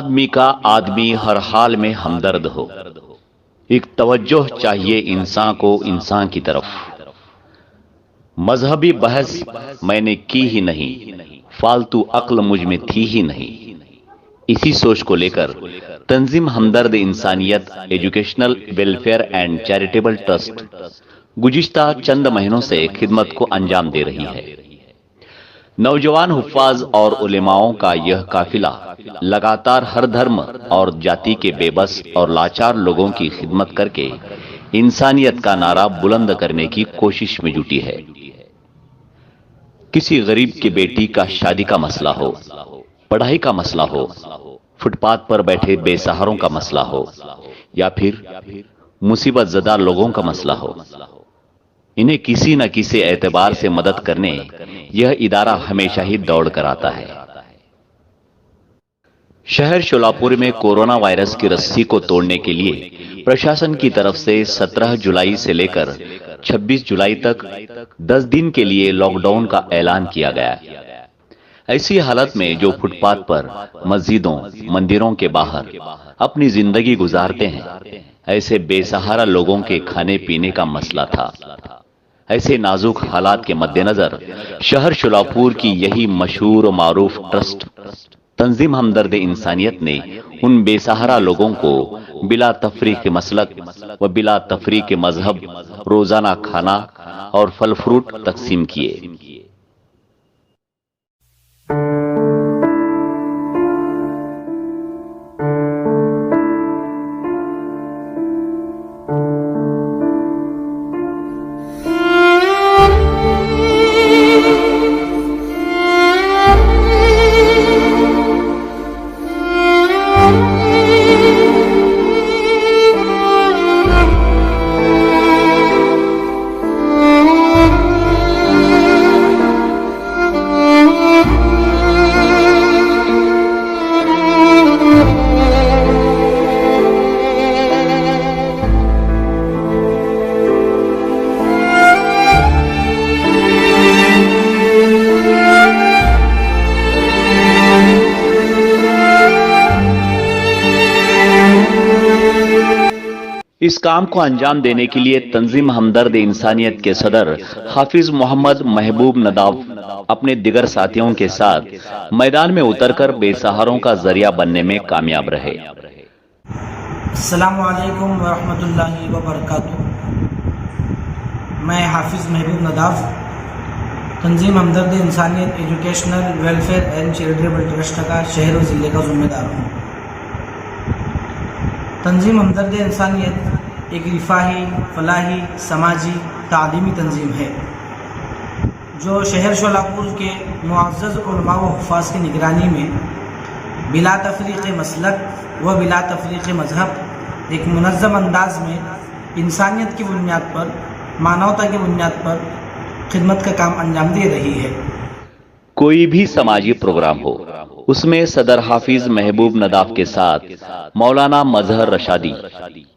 آدمی کا آدمی ہر حال میں ہمدرد ہو، ایک توجہ چاہیے انسان کو انسان کی طرف۔ مذہبی بحث میں نے کی ہی نہیں، فالتو عقل مجھ میں تھی ہی نہیں۔ اسی سوچ کو لے کر تنظیم ہمدرد انسانیت educational welfare and charitable trust گزشتہ چند مہینوں سے خدمت کو انجام دے رہی ہے۔ نوجوان حفاظ اور علماؤں کا یہ قافلہ لگاتار ہر دھرم اور جاتی کے بے بس اور لاچار لوگوں کی خدمت کر کے انسانیت کا نعرہ بلند کرنے کی کوشش میں جٹی ہے۔ کسی غریب کی بیٹی کا شادی کا مسئلہ ہو، پڑھائی کا مسئلہ ہو، فٹ پاتھ پر بیٹھے بے سہاروں کا مسئلہ ہو، یا پھر مصیبت زدہ لوگوں کا مسئلہ ہو، انہیں کسی نہ کسی اعتبار سے مدد کرنے یہ ادارہ ہمیشہ ہی دوڑ کر آتا ہے۔ شہر شولاپور میں کورونا وائرس کی رسی کو توڑنے کے لیے پرشاسن کی طرف سے 17 جولائی سے لے کر 26 جولائی تک 10 دن کے لیے لاک ڈاؤن کا اعلان کیا گیا۔ ایسی حالت میں جو فٹ پاتھ پر، مسجدوں، مندروں کے باہر اپنی زندگی گزارتے ہیں، ایسے بے سہارا لوگوں کے کھانے پینے کا مسئلہ تھا۔ ایسے نازک حالات کے مد نظر شہر شولاپور کی یہی مشہور و معروف ٹرسٹ تنظیم ہمدرد انسانیت نے ان بے سہارا لوگوں کو بلا تفریق مسلک و بلا تفریق مذہب روزانہ کھانا اور پھل فروٹ تقسیم کیے۔ اس کام کو انجام دینے کے لیے تنظیم ہمدرد انسانیت کے صدر حافظ محمد محبوب نداف اپنے دیگر ساتھیوں کے ساتھ میدان میں اتر کر بے سہاروں کا ذریعہ بننے میں کامیاب رہے۔ السلام علیکم ورحمۃ اللہ وبرکاتہ۔ میں حافظ محبوب نداف تنظیم ہمدرد انسانیت educational welfare and charitable trust کا شہر و ضلع کا ذمہ دار ہوں۔ تنظیم ہمدرد انسانیت ایک رفاہی، فلاحی، سماجی، تعلیمی تنظیم ہے جو شہر شولاپور کے معزز علماء و حفاظ کی نگرانی میں بلا تفریق مسلک و بلا تفریق مذہب ایک منظم انداز میں انسانیت کی بنیاد پر، مانوتا کی بنیاد پر خدمت کا کام انجام دے رہی ہے۔ کوئی بھی سماجی پروگرام ہو، اس میں صدر حافظ محبوب نداف کے ساتھ مولانا مظہر رشادی،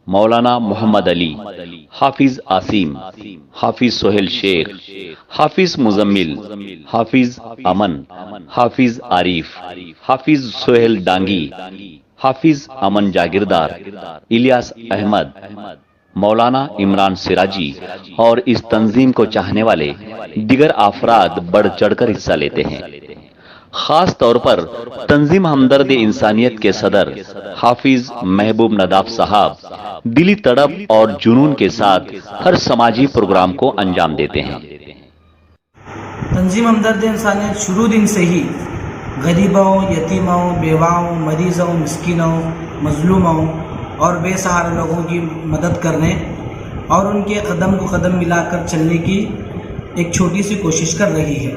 مولانا محمد علی، حافظ عاصم، حافظ سہیل شیخ، حافظ مزمل، حافظ امن، حافظ عارف، حافظ سہیل ڈانگی، حافظ امن جاگیردار، الیاس احمد، مولانا عمران سراجی اور اس تنظیم کو چاہنے والے دیگر افراد بڑھ چڑھ کر حصہ لیتے ہیں۔ خاص طور پر تنظیم ہمدرد انسانیت کے صدر حافظ محبوب نداف صاحب دلی تڑپ اور جنون کے ساتھ ہر سماجی پروگرام کو انجام دیتے ہیں۔ تنظیم ہمدرد انسانیت شروع دن سے ہی غریبوں، یتیموں، بیواؤں، مریضوں، مسکینوں، مظلوموں اور بے سہارا لوگوں کی مدد کرنے اور ان کے قدم کو قدم ملا کر چلنے کی ایک چھوٹی سی کوشش کر رہی ہے۔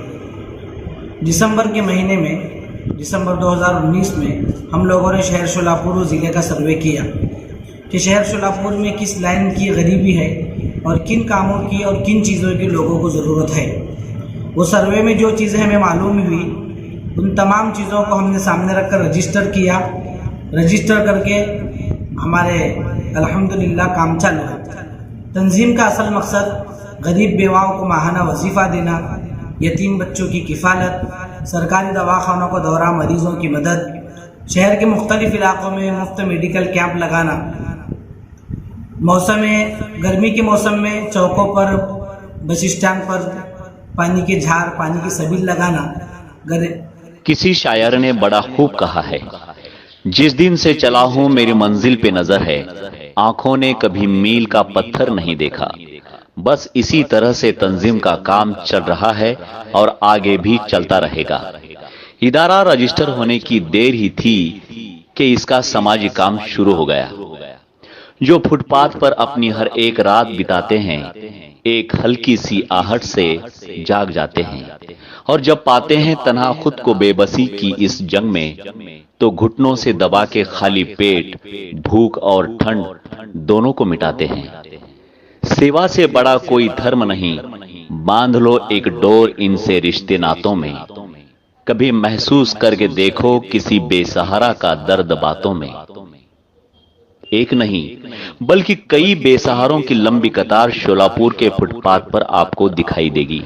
دسمبر کے مہینے میں، دسمبر 2019 میں ہم لوگوں نے شہر شولاپور ضلع کا سروے کیا کہ شہر شولاپور میں کس لائن کی غریبی ہے اور کن کاموں کی اور کن چیزوں کی لوگوں کو ضرورت ہے۔ وہ سروے میں جو چیزیں ہمیں معلوم ہوئی، ان تمام چیزوں کو ہم نے سامنے رکھ کر رجسٹر کیا۔ رجسٹر کر کے ہمارے الحمدللہ کام چالو ہے۔ تنظیم کا اصل مقصد غریب بیواؤں کو ماہانہ وظیفہ دینا، یتیم بچوں کی کفالت، سرکاری دواخانوں کو دورہ مریضوں کی مدد، شہر کے مختلف علاقوں میں مفت میڈیکل کیمپ لگانا، موسم گرمی کے موسم میں چوکوں پر، بس اسٹینڈ پر پانی کے جھار، پانی کی سبیل لگانا۔ کسی شاعر نے بڑا خوب کہا ہے، جس دن سے چلا ہوں میری منزل پہ نظر ہے، آنکھوں نے کبھی میل کا پتھر نہیں دیکھا۔ بس اسی طرح سے تنظیم کا کام چل رہا ہے اور آگے بھی چلتا رہے گا۔ ادارہ رجسٹر ہونے کی دیر ہی تھی کہ اس کا سماجی کام شروع ہو گیا۔ جو فٹ پاتھ پر اپنی ہر ایک رات بتاتے ہیں، ایک ہلکی سی آہٹ سے جاگ جاتے ہیں، اور جب پاتے ہیں تنہا خود کو بے بسی کی اس جنگ میں، تو گھٹنوں سے دبا کے خالی پیٹ، بھوک اور ٹھنڈ دونوں کو مٹاتے ہیں۔ سیوا سے بڑا کوئی دھرم نہیں، باندھ لو ایک ڈور ان سے رشتے ناتوں میں۔ کبھی محسوس کر کے دیکھو کسی بے سہارا کا درد باتوں میں۔ ایک نہیں بلکہ کئی بے سہاروں کی لمبی قطار شولاپور کے فٹ پاتھ پر آپ کو دکھائی دے گی۔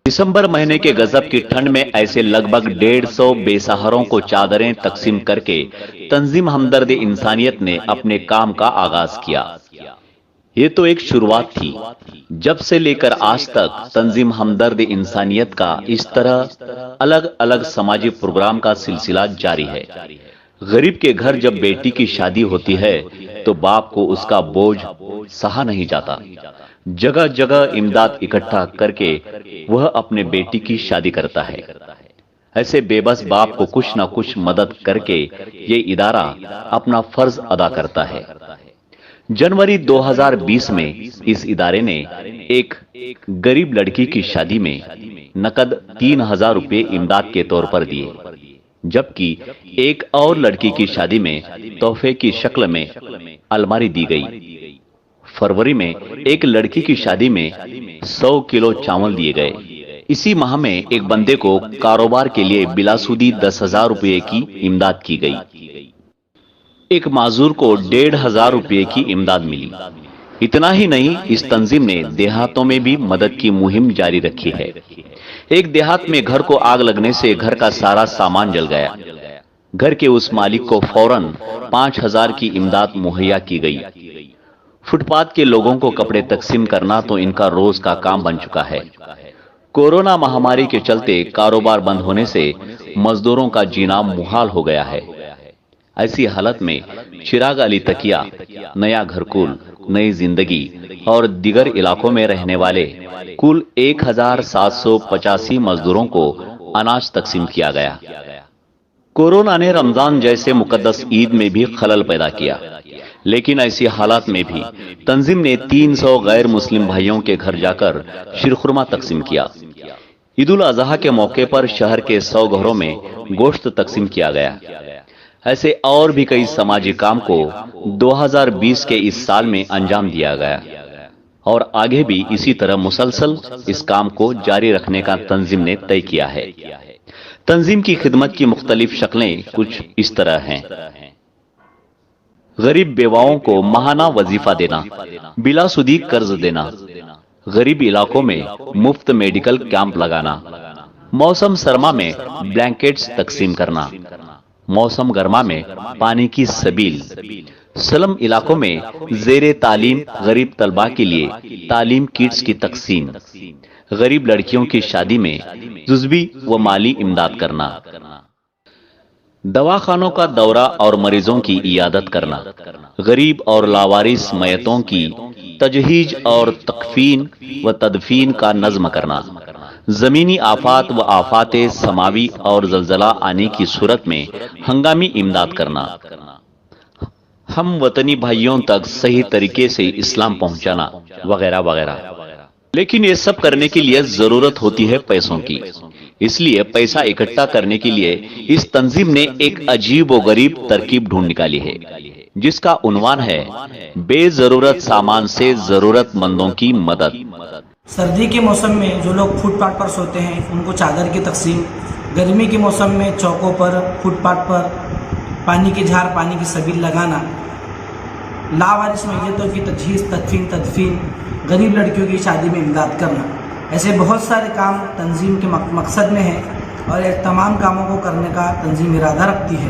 دسمبر مہینے کے غضب کی ٹھنڈ میں ایسے لگ بھگ 150 بے سہاروں کو چادریں تقسیم کر کے تنظیم ہمدرد انسانیت نے اپنے کام کا آغاز کیا۔ یہ تو ایک شروعات تھی، جب سے لے کر آج تک تنظیم ہمدرد انسانیت کا اس طرح الگ الگ سماجی پروگرام کا سلسلہ جاری ہے۔ غریب کے گھر جب بیٹی کی شادی ہوتی ہے تو باپ کو اس کا بوجھ سہا نہیں جاتا۔ جگہ جگہ امداد اکٹھا کر کے وہ اپنے بیٹی کی شادی کرتا ہے۔ ایسے بے بس باپ کو کچھ نہ کچھ مدد کر کے یہ ادارہ اپنا فرض ادا کرتا ہے۔ جنوری 2020 میں اس ادارے نے ایک غریب لڑکی کی شادی میں نقد 3000 روپے امداد کے طور پر دیے، جبکہ ایک اور لڑکی کی شادی میں تحفے کی شکل میں الماری دی گئی۔ فروری میں ایک لڑکی کی شادی میں 100 کلو چاول دیے گئے۔ اسی ماہ میں ایک بندے کو کاروبار کے لیے بلا سودی 10,000 روپے کی امداد کی گئی۔ ایک معذور کو 1,500 روپے کی امداد ملی۔ اتنا ہی نہیں، اس تنظیم نے دیہاتوں میں بھی مدد کی مہم جاری رکھی ہے۔ ایک دیہات میں گھر کو آگ لگنے سے گھر کا سارا سامان جل گیا۔ گھر کے اس مالک کو فوراً 5,000 کی امداد مہیا کی گئی۔ فٹ پاتھ کے لوگوں کو کپڑے تقسیم کرنا تو ان کا روز کا کام بن چکا ہے۔ کورونا مہاماری کے چلتے کاروبار بند ہونے سے مزدوروں کا جینا محال ہو گیا ہے۔ ایسی حالت میں چراغ علی تکیا، نیا گھرکول، نئی زندگی اور دیگر علاقوں میں رہنے والے کل 1785 مزدوروں کو اناج تقسیم کیا گیا۔ کورونا نے رمضان جیسے مقدس عید میں بھی خلل پیدا کیا، لیکن ایسی حالات میں بھی تنظیم نے 300 غیر مسلم بھائیوں کے گھر جا کر شیرخرما تقسیم کیا۔ عید الاضحیٰ کے موقع پر شہر کے 100 گھروں میں گوشت تقسیم کیا گیا۔ ایسے اور بھی کئی سماجی کام کو 2020 کے اس سال میں انجام دیا گیا، اور آگے بھی اسی طرح مسلسل اس کام کو جاری رکھنے کا تنظیم نے طے کیا ہے۔ تنظیم کی خدمت کی مختلف شکلیں کچھ اس طرح ہیں: غریب بیواؤں کو ماہانہ وظیفہ دینا، بلا سودی قرض دینا، غریب علاقوں میں مفت میڈیکل کیمپ لگانا، موسم سرما میں بلینکٹس تقسیم کرنا، موسم گرما میں پانی کی سبیل، سلم علاقوں میں زیر تعلیم غریب طلباء کے لیے تعلیم کٹس کی تقسیم، غریب لڑکیوں کی شادی میں جزوی و مالی امداد کرنا، دواخانوں کا دورہ اور مریضوں کی عیادت کرنا، غریب اور لاوارث میتوں کی تجہیز اور تکفین و تدفین کا نظم کرنا، زمینی آفات و آفات سماوی اور زلزلہ آنے کی صورت میں ہنگامی امداد کرنا، ہم وطنی بھائیوں تک صحیح طریقے سے اسلام پہنچانا، وغیرہ وغیرہ۔ لیکن یہ سب کرنے کے لیے ضرورت ہوتی ہے پیسوں کی۔ اس لیے پیسہ اکٹھا کرنے کے لیے اس تنظیم نے ایک عجیب و غریب ترکیب ڈھونڈ نکالی ہے، جس کا عنوان ہے بے ضرورت سامان سے ضرورت مندوں کی مدد۔ سردی کے موسم میں جو لوگ فٹ پاتھ پر سوتے ہیں ان کو چادر کی تقسیم، گرمی کے موسم میں چوکوں پر، فٹ پاتھ پر پانی کی جھار، پانی کی سبیل لگانا، لاوارث میتوں کی تجہیز، تدفین، غریب لڑکیوں کی شادی میں امداد کرنا، ایسے بہت سارے کام تنظیم کے مقصد میں ہیں، اور یہ تمام کاموں کو کرنے کا تنظیم ارادہ رکھتی ہے۔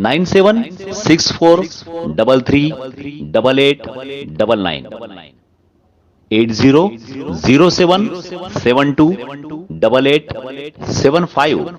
9764338899, 8007728875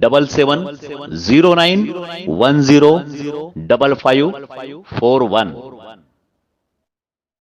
7709105541।